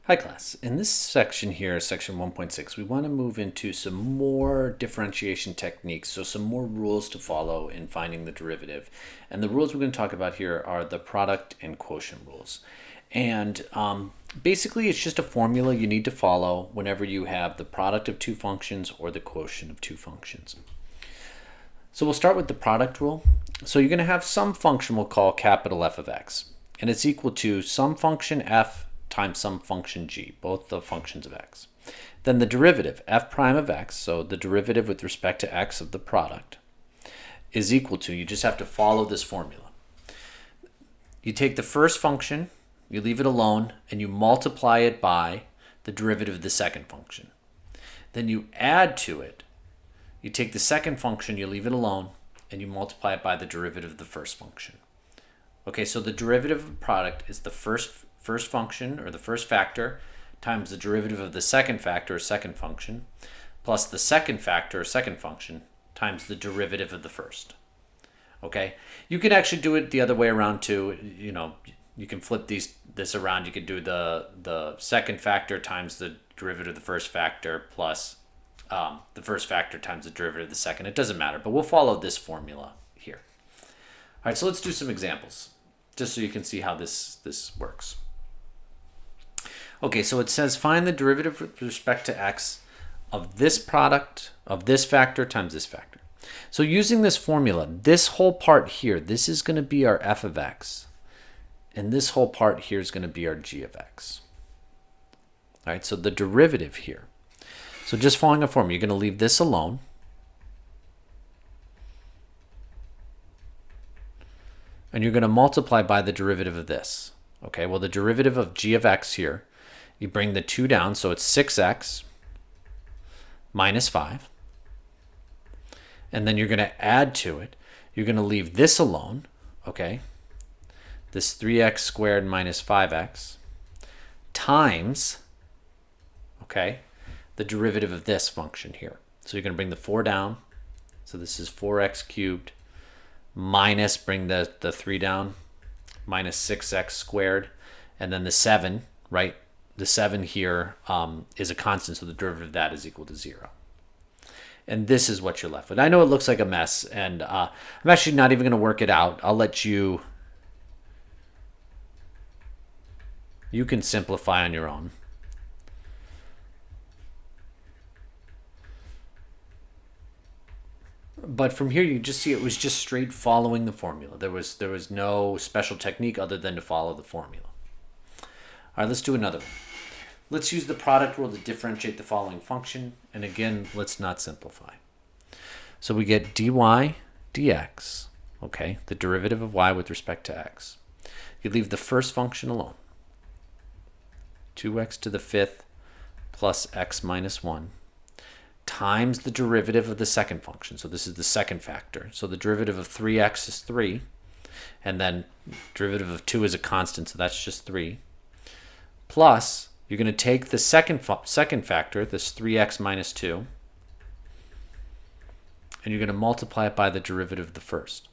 Hi class. In this section here, section 1.6, we want to move into some more differentiation techniques, so some more rules to follow in finding the derivative. And the rules we're going to talk about here are the product and quotient rules. And basically it's just a formula you need to follow whenever you have the product of two functions or the quotient of two functions. So we'll start with the product rule. So you're going to have some function we'll call capital F of x, and it's equal to some function f times some function g, both the functions of x. Then the derivative, f prime of x, so the derivative with respect to x of the product, is equal to, you just have to follow this formula. You take the first function, you leave it alone, and you multiply it by the derivative of the second function. Then you add to it, you take the second function, you leave it alone, and you multiply it by the derivative of the first function. Okay, so the derivative of the product is the first function, or the first factor, times the derivative of the second factor, or second function, plus the second factor, or second function, times the derivative of the first. Okay, you can actually do it the other way around too. You know, you can flip this around. You could do the second factor times the derivative of the first factor plus the first factor times the derivative of the second. It doesn't matter, but we'll follow this formula here. All right, so let's do some examples, just so you can see how this works. Okay, so it says find the derivative with respect to x of this product of this factor times this factor. So using this formula, this whole part here, this is going to be our f of x, and this whole part here is going to be our g of x. All right, so the derivative here. So just following a formula, you're going to leave this alone. And you're going to multiply by the derivative of this. Okay, well, the derivative of g of x here, you bring the 2 down, so it's 6x minus 5. And then you're going to add to it. You're going to leave this alone, okay? This 3x squared minus 5x times, okay, the derivative of this function here. So you're going to bring the 4 down. So this is 4x cubed minus, bring the 3 down, minus 6x squared. And then the 7, right? The 7 here is a constant, so the derivative of that is equal to 0. And this is what you're left with. I know it looks like a mess, and I'm actually not even going to work it out. I'll let you can simplify on your own. But from here, you just see it was just straight following the formula. There was no special technique other than to follow the formula. All right, let's do another one. Let's use the product rule to differentiate the following function. And again, let's not simplify. So we get dy dx, okay, the derivative of y with respect to x. You leave the first function alone. 2x to the 5th plus x minus 1 times the derivative of the second function. So this is the second factor. So the derivative of 3x is 3. And then derivative of 2 is a constant, so that's just 3. Plus, you're going to take the second factor, this 3x minus 2, and you're going to multiply it by the derivative of the first.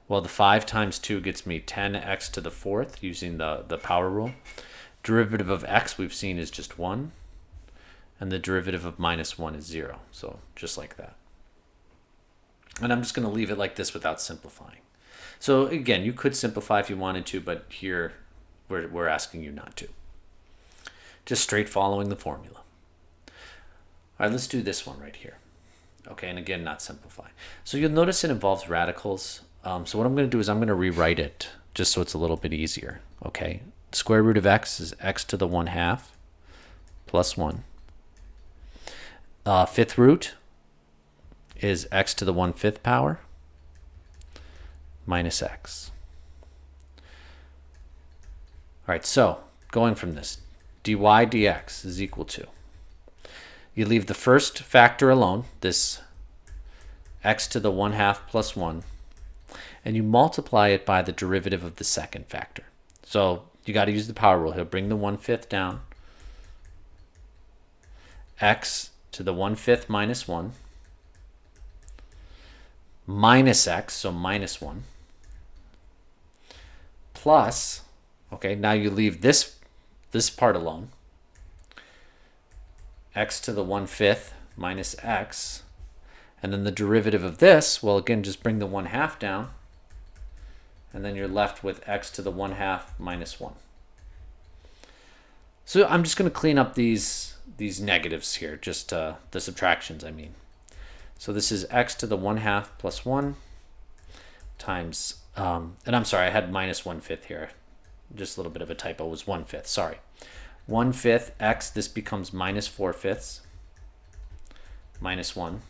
Well, the 5 times 2 gets me 10x to the 4th using the power rule. Derivative of x we've seen is just 1. And the derivative of minus 1 is 0. So just like that. And I'm just going to leave it like this without simplifying. So again, you could simplify if you wanted to, but here we're asking you not to. Just straight following the formula. All right, let's do this one right here. Okay, and again, not simplify. So you'll notice it involves radicals. So what I'm going to do is I'm going to rewrite it just so it's a little bit easier. Okay, square root of x is x to the 1/2 plus 1. Fifth root is x to the 1/5 power minus x. All right, so going from this, dy dx is equal to, you leave the first factor alone, this x to the 1/2 plus 1, and you multiply it by the derivative of the second factor. So you got to use the power rule here. Bring the 1/5 down. X to the 1/5 minus 1 minus x, so minus 1, plus, okay, now you leave this part alone, x to the 1/5 minus x. And then the derivative of this, well, again, just bring the 1/2 down. And then you're left with x to the 1/2 minus 1. So I'm just going to clean up these negatives here, just the subtractions, I mean. So this is x to the 1/2 plus 1 times, and I'm sorry, I had minus 1/5 here. Just a little bit of a typo, it was 1/5, sorry. 1/5 x, this becomes minus 4/5 minus 1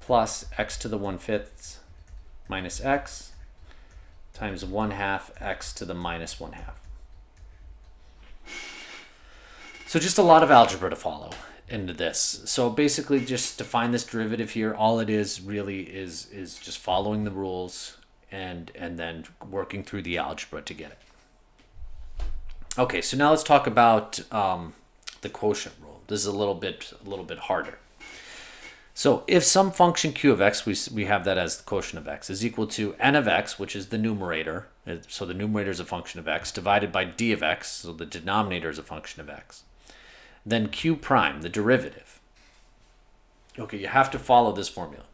plus x to the 1/5 minus x times 1/2 x to the minus 1/2. So just a lot of algebra to follow into this. So basically just to find this derivative here, all it is really is just following the rules and then working through the algebra to get it. Okay, so now let's talk about the quotient rule. This is a little bit harder. So if some function q of x, we have that as the quotient of x, is equal to n of x, which is the numerator, so the numerator is a function of x, divided by d of x, so the denominator is a function of x, then q prime, the derivative. Okay, you have to follow this formula.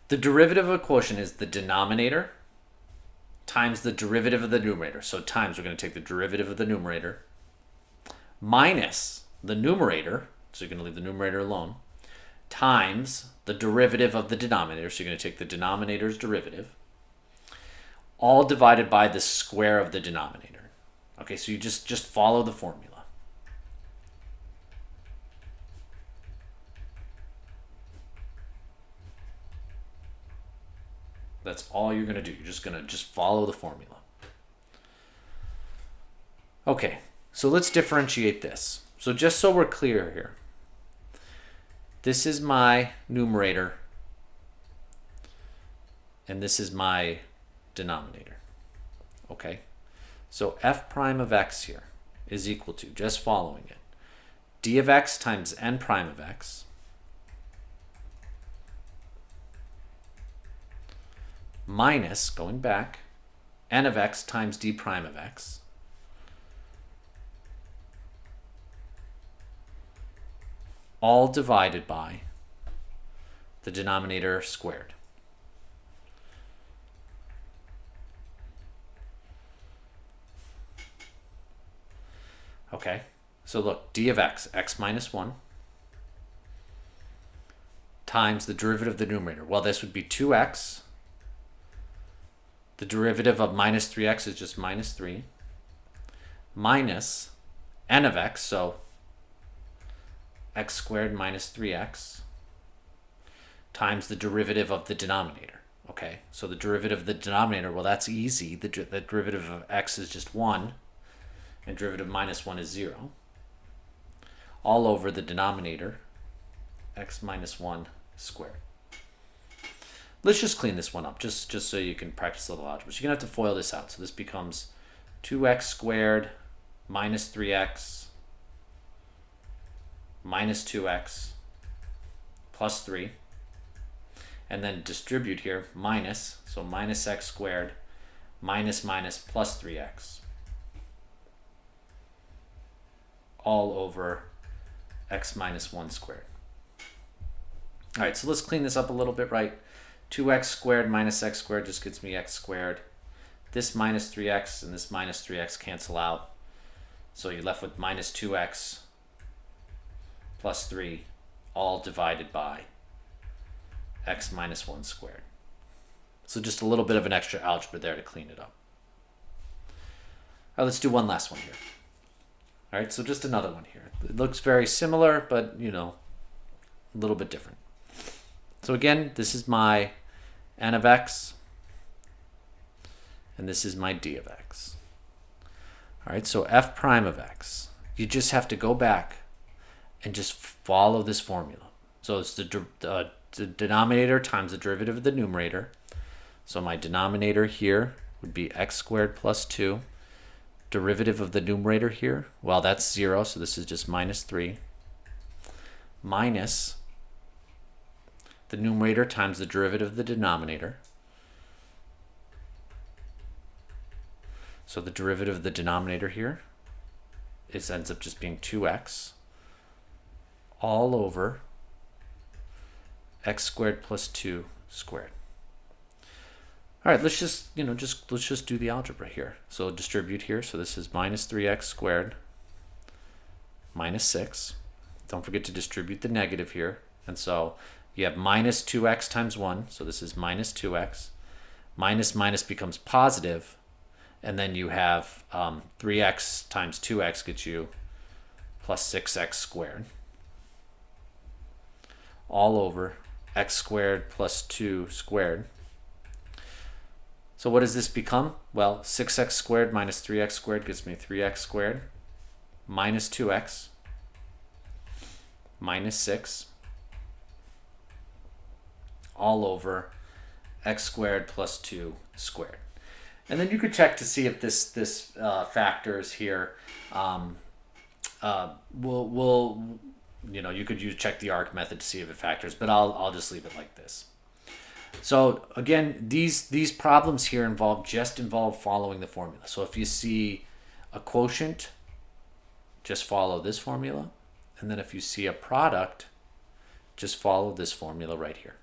The derivative of a quotient is the denominator times the derivative of the numerator. So times, we're going to take the derivative of the numerator minus the numerator, so you're going to leave the numerator alone, times the derivative of the denominator, so you're going to take the denominator's derivative, all divided by the square of the denominator. Okay, so you just follow the formula. That's all you're going to do. You're just going to follow the formula. Okay, so let's differentiate this. So just so we're clear here, this is my numerator and this is my denominator. Okay, so f prime of x here is equal to, just following it, d of x times n prime of x minus, going back, n of x times d prime of x all divided by the denominator squared. Okay, so look, d of x, x minus 1, times the derivative of the numerator. Well, this would be 2x. The derivative of minus 3x is just minus 3, minus n of x, so x squared minus 3x, times the derivative of the denominator. Okay, so the derivative of the denominator, well, that's easy. The derivative of x is just 1, and derivative of minus 1 is 0, all over the denominator, x minus 1 squared. Let's just clean this one up, just so you can practice a little algebra. So you're going to have to FOIL this out. So this becomes 2x squared minus 3x minus 2x plus 3. And then distribute here, minus, so minus x squared minus plus 3x. All over x minus 1 squared. All right, so let's clean this up a little bit, right? 2x squared minus x squared just gets me x squared. This minus 3x and this minus 3x cancel out. So you're left with minus 2x plus 3, all divided by x minus 1 squared. So just a little bit of an extra algebra there to clean it up. All right, let's do one last one here. All right, so just another one here. It looks very similar, but, you know, a little bit different. So again, this is my n of x, and this is my d of x. All right, so f prime of x. You just have to go back and just follow this formula. So it's the denominator times the derivative of the numerator. So my denominator here would be x squared plus 2. Derivative of the numerator here, well, that's 0, so this is just minus 3. Minus the numerator times the derivative of the denominator. So the derivative of the denominator here, it ends up just being 2x all over x squared plus 2 squared. All right, let's just, let's just do the algebra here. So distribute here. So this is minus 3x squared minus 6. Don't forget to distribute the negative here. And so you have minus 2x times 1. So this is minus 2x. Minus minus becomes positive. And then you have 3x times 2x gets you plus 6x squared. All over x squared plus 2 squared. So what does this become? Well, 6x squared minus 3x squared gives me 3x squared minus 2x minus 6 all over x squared plus 2 squared. And then you could check to see if this factors here. You could check the arc method to see if it factors, but I'll just leave it like this. So again, these problems here just involve following the formula. So if you see a quotient, just follow this formula. And then if you see a product, just follow this formula right here.